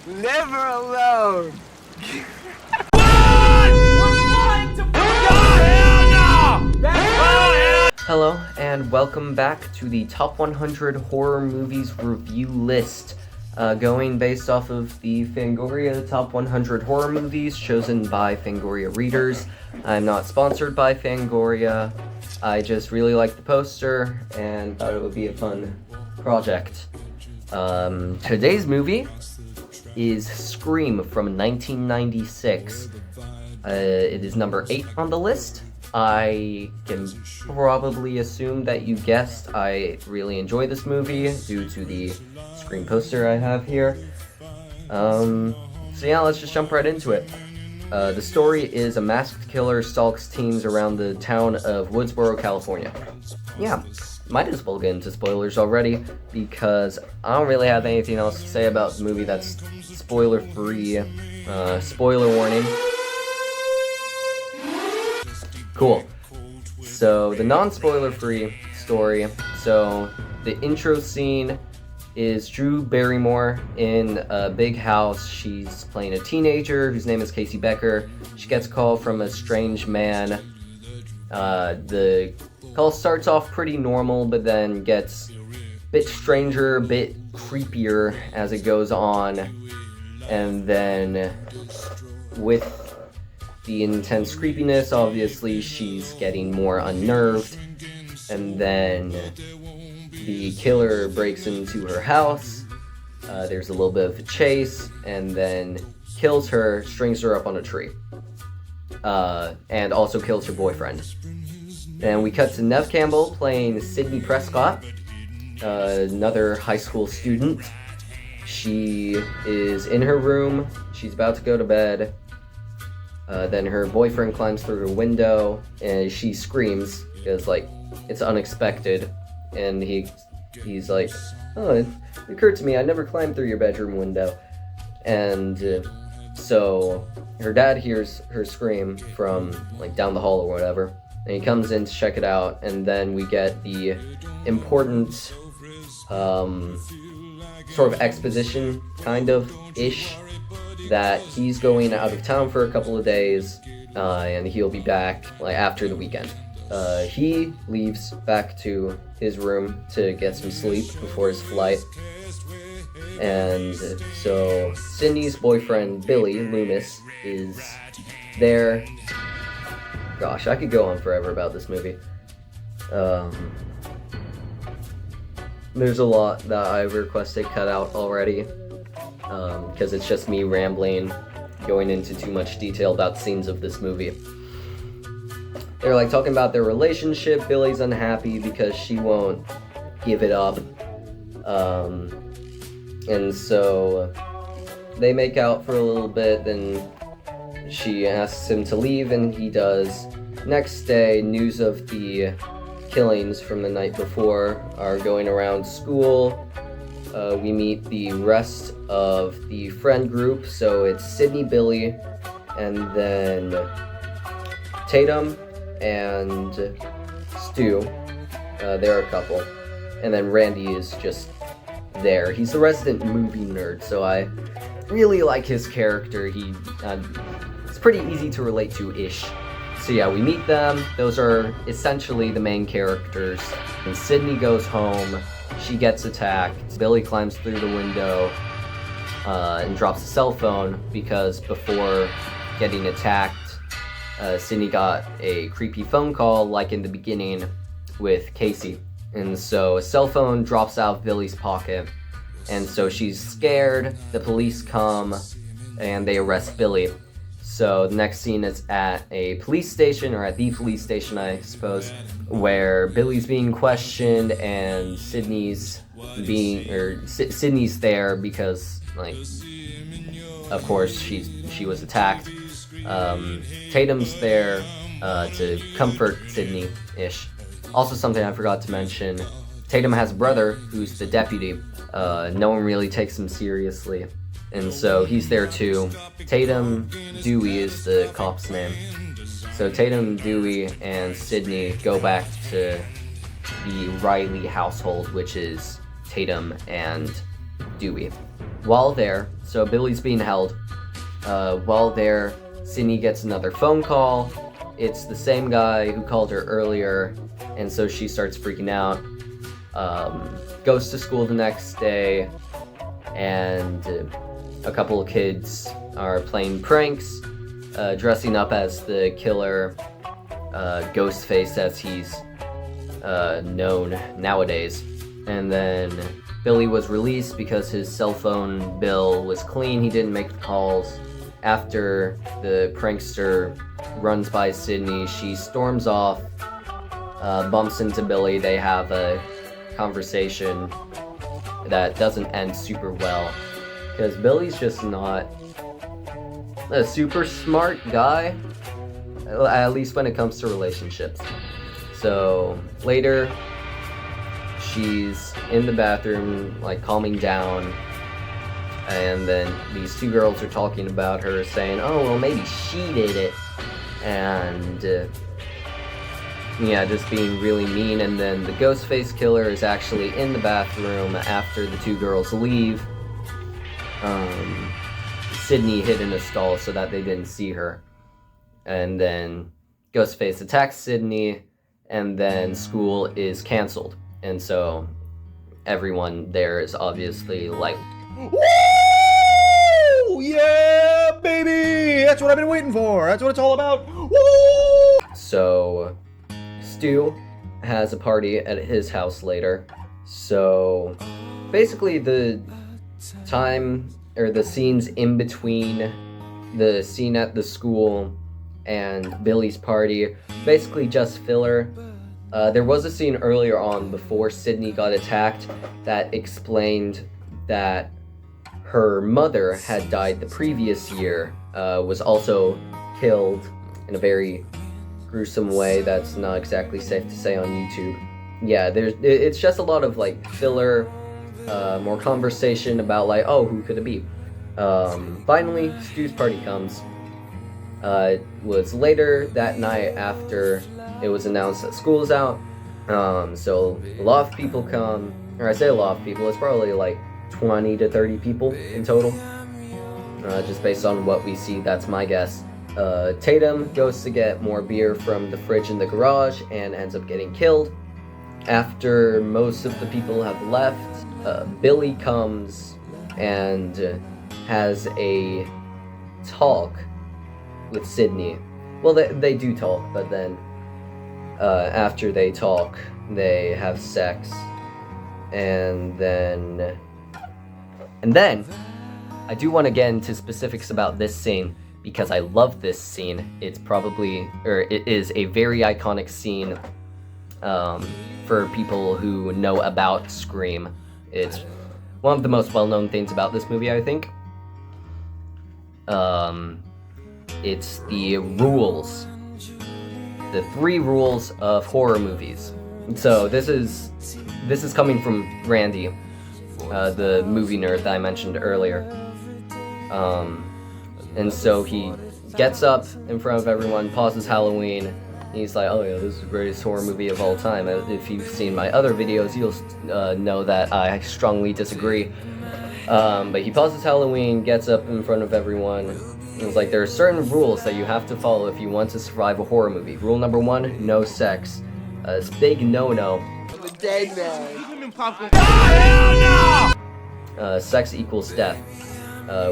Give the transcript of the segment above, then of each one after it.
Leave her alone! Hello, and welcome back to the Top 100 Horror Movies Review List, going based off of the Fangoria Top 100 Horror Movies chosen by Fangoria readers. I'm not sponsored by Fangoria, I just really liked the poster and thought it would be a fun project. Today's movie is Scream from 1996. It is number 8 on the list. I can probably assume that you guessed I really enjoy this movie due to the Scream poster I have here. So yeah, let's just jump right into it. The story is a masked killer stalks teens around the town of Woodsboro, California. Yeah, might as well get into spoilers already, because I don't really have anything else to say about the movie that's spoiler-free. Spoiler warning. Cool. So, the non-spoiler-free story. So, the intro scene is Drew Barrymore in a big house. She's playing a teenager whose name is Casey Becker. She gets a call from a strange man. The call starts off pretty normal, but then gets a bit stranger, a bit creepier as it goes on. And then, with the intense creepiness, obviously, she's getting more unnerved. And then the killer breaks into her house. There's a little bit of a chase, and then kills her, strings her up on a tree. And also kills her boyfriend. And we cut to Neve Campbell playing Sydney Prescott, another high school student. She is in her room. She's about to go to bed. Then her boyfriend climbs through her window, and she screams because, like, it's unexpected. And he's like, "Oh, it occurred to me, I never climbed through your bedroom window." And so her dad hears her scream from, like, down the hall or whatever, and he comes in to check it out. And then we get the important sort of exposition, kind of ish, that he's going out of town for a couple of days, and he'll be back, like, after the weekend. He leaves back to his room to get some sleep before his flight. And so Sydney's boyfriend, Billy Loomis, is there. Gosh, I could go on forever about this movie. There's a lot that I've requested cut out already, because it's just me rambling, going into too much detail about scenes of this movie. They're, like, talking about their relationship. Billy's unhappy because she won't give it up. And so they make out for a little bit, then she asks him to leave, and he does. Next day, news of the killings from the night before are going around school. We meet the rest of the friend group, so it's Sydney, Billy, and then Tatum and Stu. They're a couple. And then Randy is just there. He's the resident movie nerd, so I really like his character. It's pretty easy to relate to-ish. So yeah, we meet them. Those are essentially the main characters. And Sydney goes home. She gets attacked. Billy climbs through the window and drops a cell phone because before getting attacked, Sydney got a creepy phone call, like in the beginning with Casey. And so a cell phone drops out of Billy's pocket. And so she's scared. The police come and they arrest Billy. So the next scene is at a police station, or at the police station, I suppose, where Billy's being questioned and Sydney's there because, like, of course she was attacked. Tatum's there to comfort Sydney-ish. Also, something I forgot to mention, Tatum has a brother who's the deputy. No one really takes him seriously, and so he's there too. Tatum Dewey is the cop's name. So Tatum, Dewey, and Sydney go back to the Riley household, which is Tatum and Dewey. While there, so Billy's being held. While there, Sydney gets another phone call. It's the same guy who called her earlier, and so she starts freaking out. Goes to school the next day, and a couple of kids are playing pranks, dressing up as the killer, Ghostface as he's known nowadays. And then Billy was released because his cell phone bill was clean, he didn't make the calls. After the prankster runs by Sydney, she storms off, bumps into Billy. They have a conversation that doesn't end super well, because Billy's just not a super smart guy, at least when it comes to relationships. So later, she's in the bathroom, like calming down, and then these two girls are talking about her, saying, oh, well, maybe she did it, and yeah, just being really mean. And then the Ghostface killer is actually in the bathroom after the two girls leave. Sydney hid in a stall so that they didn't see her. And then Ghostface attacks Sydney, and then school is canceled. And so everyone there is obviously like, woo! Yeah, baby! That's what I've been waiting for. That's what it's all about. Woo! So Stu has a party at his house later. So basically the time, or the scenes in between the scene at the school and Billy's party, basically just filler. There was a scene earlier on before Sydney got attacked that explained that her mother had died the previous year, was also killed in a very gruesome way that's not exactly safe to say on YouTube. Yeah, it's just a lot of like filler, more conversation about like, oh, who could it be? Finally, Stu's party comes. It was later that night after it was announced that school's out. So a lot of people come, or I say a lot of people, it's probably like 20 to 30 people in total. Just based on what we see, that's my guess. Tatum goes to get more beer from the fridge in the garage and ends up getting killed. After most of the people have left, Billy comes and has a talk with Sydney. Well, they do talk, but then after they talk, they have sex, and then I do want to get into specifics about this scene because I love this scene. It is a very iconic scene for people who know about Scream. It's one of the most well-known things about this movie, I think. It's the rules. The 3 rules of horror movies. So this is coming from Randy, the movie nerd that I mentioned earlier. And so he gets up in front of everyone, pauses Halloween, and he's like, oh yeah, this is the greatest horror movie of all time. If you've seen my other videos, you'll know that I strongly disagree. But he pauses Halloween, gets up in front of everyone, and it's like, there are certain rules that you have to follow if you want to survive a horror movie. Rule number 1, no sex. It's a big no-no. I'm a dead man. Sex equals death.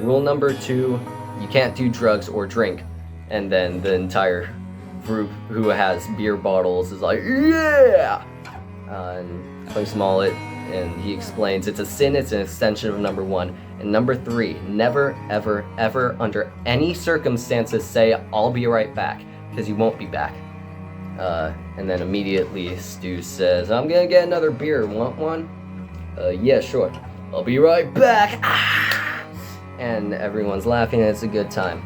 Rule number 2, you can't do drugs or drink. And then the entire group who has beer bottles is like, yeah! And Clay Smollett, and he explains it's a sin, it's an extension of number 1. And number 3, never, ever, ever, under any circumstances say, I'll be right back, because you won't be back. And then immediately Stu says, I'm gonna get another beer, want one? Yeah, sure. I'll be right back! Ah! And everyone's laughing, and it's a good time.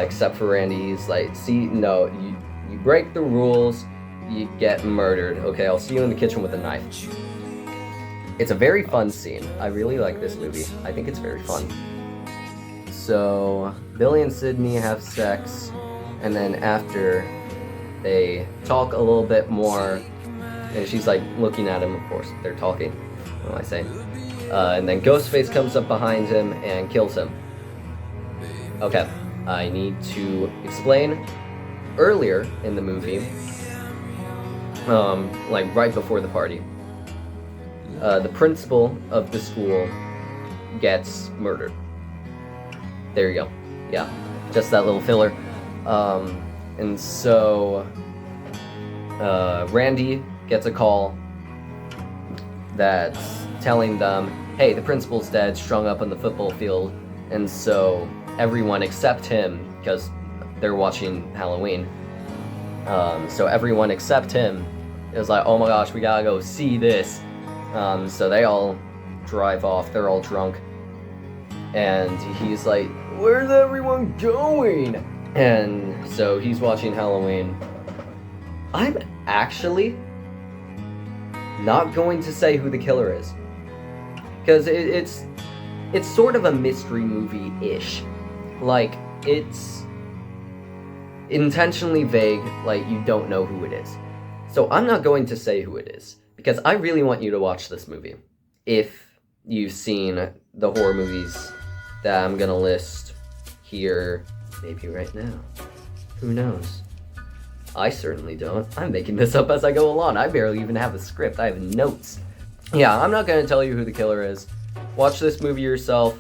Except for Randy, he's like, see, no, you break the rules, you get murdered. Okay, I'll see you in the kitchen with a knife. It's a very fun scene. I really like this movie. I think it's very fun. So, Billy and Sydney have sex, and then after, they talk a little bit more, and she's like looking at him, of course, they're talking. What am I saying? And then Ghostface comes up behind him and kills him. Okay, I need to explain earlier in the movie, like right before the party, the principal of the school gets murdered. There you go. Yeah, just that little filler. And so Randy gets a call that's telling them, hey, the principal's dead, strung up on the football field. And so everyone except him, because they're watching Halloween, so everyone except him is like, oh my gosh, we gotta go see this. So they all drive off, they're all drunk, and he's like, where's everyone going? And so he's watching Halloween. I'm actually not going to say who the killer is, because it's sort of a mystery movie-ish. Like, it's intentionally vague, like you don't know who it is. So I'm not going to say who it is, because I really want you to watch this movie. If you've seen the horror movies that I'm gonna list here, maybe right now. Who knows? I certainly don't. I'm making this up as I go along. I barely even have a script. I have notes. Yeah, I'm not gonna tell you who the killer is. Watch this movie yourself.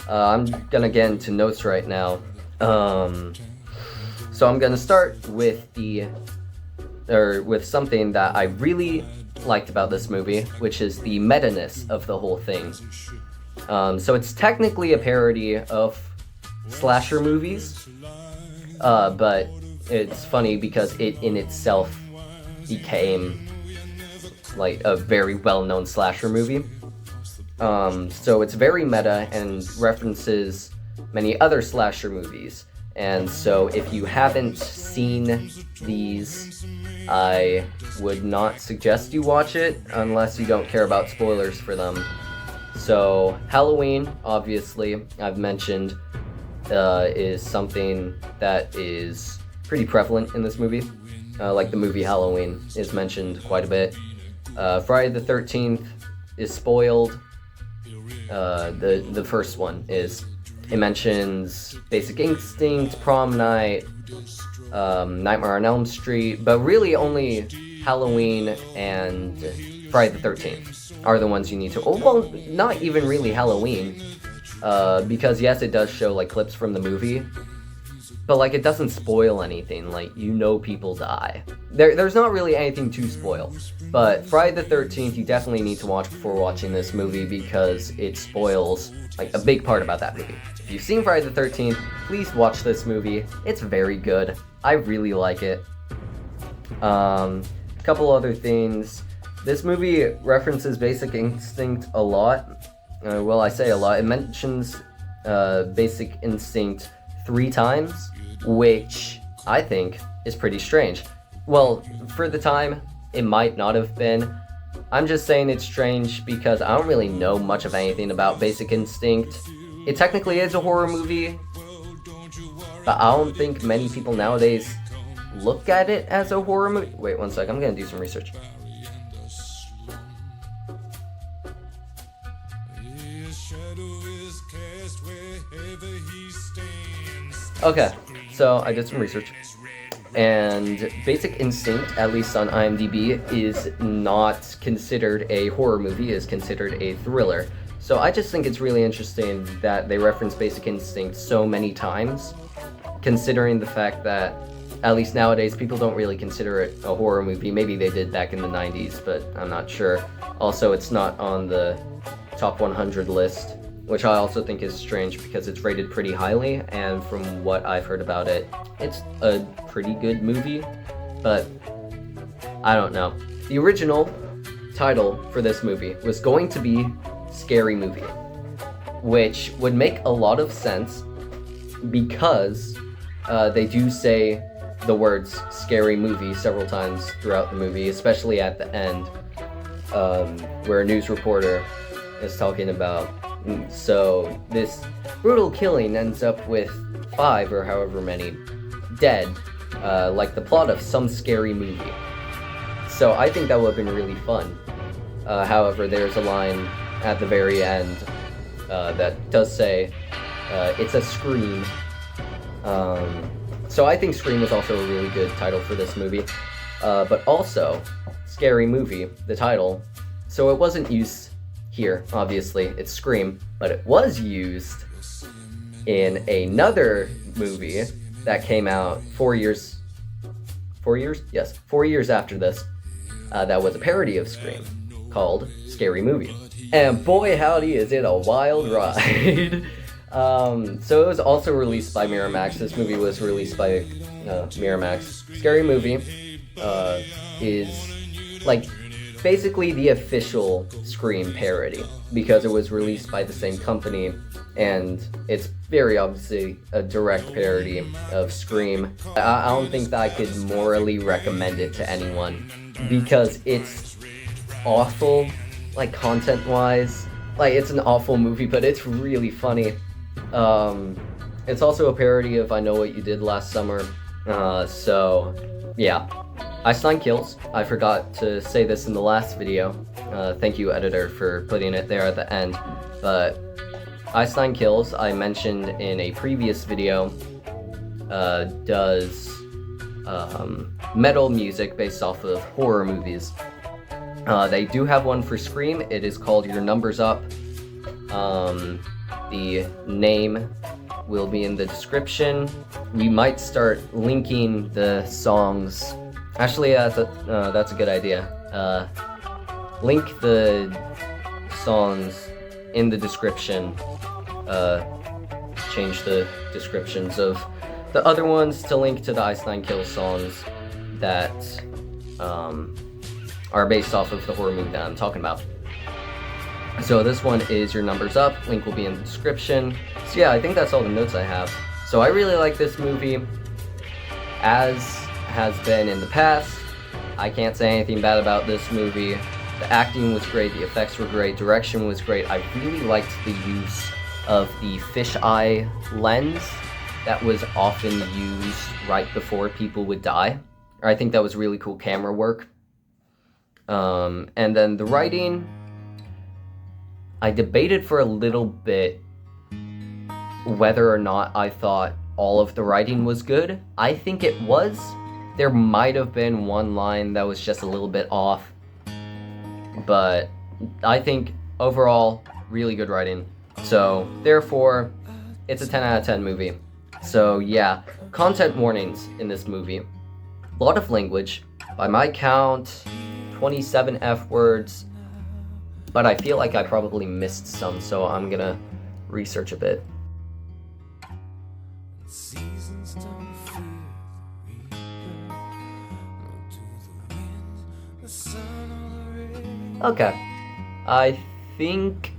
I'm gonna get into notes right now. So I'm gonna start with with something that I really liked about this movie, which is the meta-ness of the whole thing. So it's technically a parody of slasher movies, but it's funny because it in itself became like a very well-known slasher movie. So it's very meta and references many other slasher movies. And so if you haven't seen these, I would not suggest you watch it unless you don't care about spoilers for them. So Halloween, obviously, I've mentioned, is something that is pretty prevalent in this movie. Like the movie Halloween is mentioned quite a bit. Friday the 13th is spoiled. The first one is. It mentions Basic Instinct, Prom Night, Nightmare on Elm Street, but really only Halloween and Friday the 13th are the ones you need to... Oh, well, not even really Halloween, because yes, it does show like clips from the movie, but like it doesn't spoil anything, like you know people die. There's not really anything to spoil, but Friday the 13th you definitely need to watch before watching this movie because it spoils like a big part about that movie. If you've seen Friday the 13th, please watch this movie. It's very good. I really like it. Couple other things. This movie references Basic Instinct a lot. Well, I say a lot. It mentions Basic Instinct 3 times, which I think is pretty strange. Well, for the time, it might not have been. I'm just saying it's strange because I don't really know much of anything about Basic Instinct. It technically is a horror movie, but I don't think many people nowadays look at it as a horror movie. Wait one sec, I'm gonna do some research. Okay, so I did some research, and Basic Instinct, at least on IMDb, is not considered a horror movie, is considered a thriller. So I just think it's really interesting that they reference Basic Instinct so many times, considering the fact that, at least nowadays, people don't really consider it a horror movie. Maybe they did back in the 90s, but I'm not sure. Also, it's not on the top 100 list, which I also think is strange because it's rated pretty highly, and from what I've heard about it, it's a pretty good movie, but I don't know. The original title for this movie was going to be Scary Movie, which would make a lot of sense because they do say the words Scary Movie several times throughout the movie, especially at the end, where a news reporter is talking about, so this brutal killing ends up with 5 or however many dead, like the plot of some scary movie. So I think that would have been really fun. However, there's a line at the very end that does say it's a Scream. So I think Scream was also a really good title for this movie. But also, Scary Movie, the title. So it wasn't used here, obviously, it's Scream, but it was used in another movie that came out 4 years? Yes, 4 years after this, that was a parody of Scream, called Scary Movie. And boy howdy is it a wild ride. So it was also released by Miramax. This movie was released by Miramax. Scary Movie is like basically the official Scream parody because it was released by the same company, and it's very obviously a direct parody of Scream. I don't think that I could morally recommend it to anyone because it's awful, like content-wise. Like, it's an awful movie, but it's really funny. It's also a parody of I Know What You Did Last Summer. So yeah. Ice Nine Kills. I forgot to say this in the last video. Thank you, editor, for putting it there at the end. But Ice Nine Kills, I mentioned in a previous video, does metal music based off of horror movies. They do have one for Scream. It is called Your Number's Up. The name will be in the description. We might start linking the songs. Actually, that's a good idea. Link the songs in the description. Change the descriptions of the other ones to link to the Ice Nine Kills songs that are based off of the horror movie that I'm talking about. So this one is Your Number's Up. Link will be in the description. So yeah, I think that's all the notes I have. So I really like this movie, as has been in the past. I can't say anything bad about this movie. The acting was great, the effects were great, direction was great. I really liked the use of the fisheye lens that was often used right before people would die. I think that was really cool camera work. And then the writing, I debated for a little bit whether or not I thought all of the writing was good. I think it was. There might have been one line that was just a little bit off, but I think overall, really good writing. So therefore, it's a 10 out of 10 movie. So yeah, content warnings in this movie. A lot of language. By my count, 27 F words, but I feel like I probably missed some, so I'm gonna research a bit. Okay, I think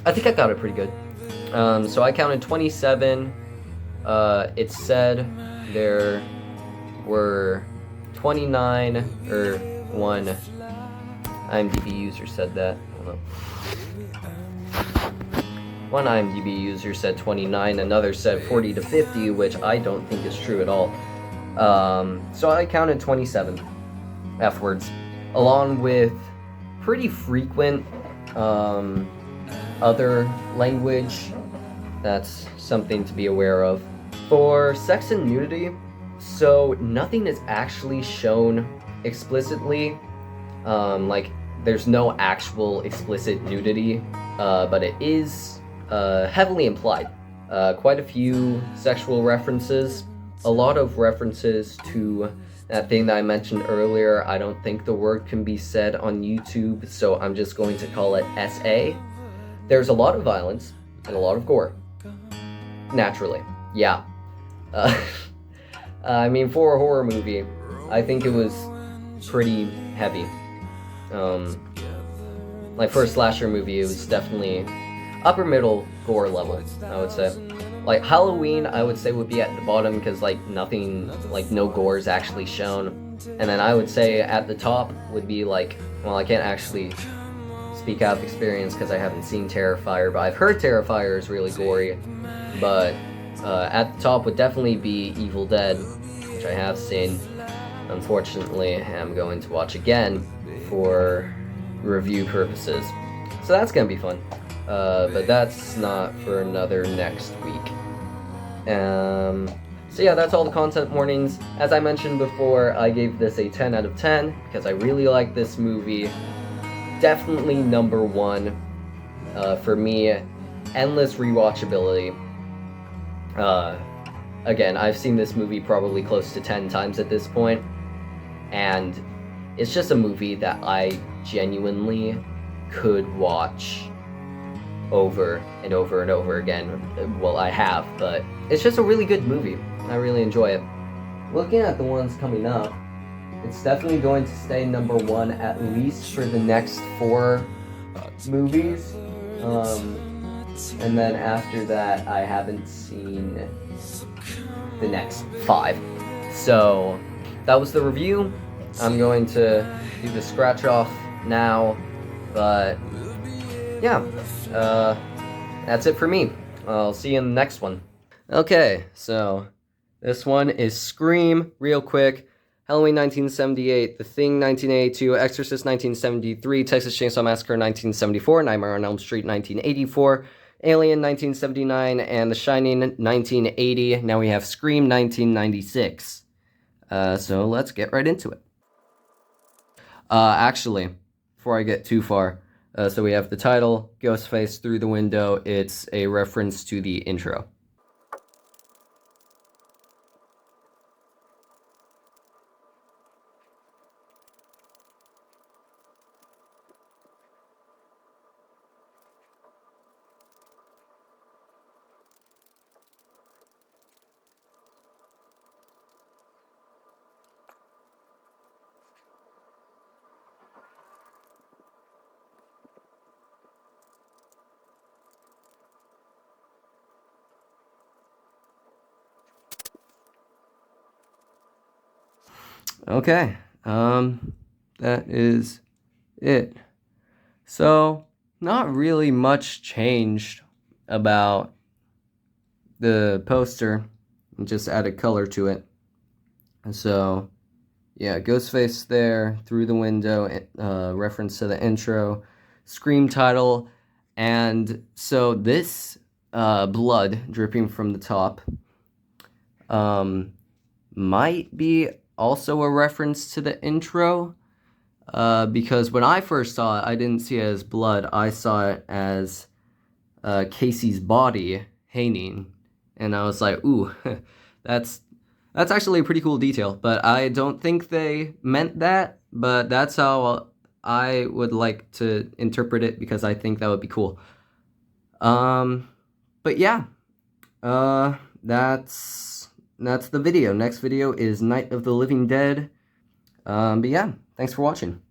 I got it pretty good. So I counted 27. It said there were 29, or one IMDb user said that. Hold up. One IMDb user said 29, another said 40 to 50, which I don't think is true at all. So I counted 27 F words, along with pretty frequent other language. That's something to be aware of. For sex and nudity, so nothing is actually shown explicitly. Like, there's no actual explicit nudity, but it is heavily implied. Quite a few sexual references, a lot of references to that thing that I mentioned earlier. I don't think the word can be said on YouTube, so I'm just going to call it SA. There's a lot of violence and a lot of gore. Naturally, yeah. I mean, for a horror movie, I think it was pretty heavy. Like, for a slasher movie, it was definitely upper middle gore level, I would say. Like, Halloween, I would say would be at the bottom because, like, nothing, like, no gore is actually shown. And then I would say at the top would be, like, well, I can't actually speak out of experience because I haven't seen Terrifier, but I've heard Terrifier is really gory. But at the top would definitely be Evil Dead, which I have seen. Unfortunately, I'm going to watch again for review purposes. So that's gonna be fun. But that's not for another next week. So yeah, that's all the content warnings. As I mentioned before, I gave this a 10 out of 10 because I really like this movie. Definitely number one for me. Endless rewatchability. Again, I've seen this movie probably close to 10 times at this point, and it's just a movie that I genuinely could watch over and over and over again. Well, I have, but it's just a really good movie. I really enjoy it. Looking at the ones coming up, it's definitely going to stay number one at least for the next 4 movies. And then after that, I haven't seen the next 5. So that was the review. I'm going to do the scratch off now, but yeah, that's it for me. I'll see you in the next one. Okay, so this one is Scream, real quick. Halloween 1978, The Thing 1982, Exorcist 1973, Texas Chainsaw Massacre 1974, Nightmare on Elm Street 1984, Alien 1979, and The Shining 1980. Now we have Scream 1996. So let's get right into it. Actually, before I get too far, so we have the title, Ghostface Through the Window. It's a reference to the intro. Okay, that is it. So, not really much changed about the poster. Just added color to it. So, yeah, Ghostface there, through the window, reference to the intro, Scream title, and so this blood dripping from the top might be also a reference to the intro, because when I first saw it, I didn't see it as blood. I saw it as Casey's body hanging, and I was like, ooh, that's actually a pretty cool detail, but I don't think they meant that, but that's how I would like to interpret it, because I think that would be cool. But yeah, that's the video. Next video is Night of the Living Dead. But yeah, thanks for watching.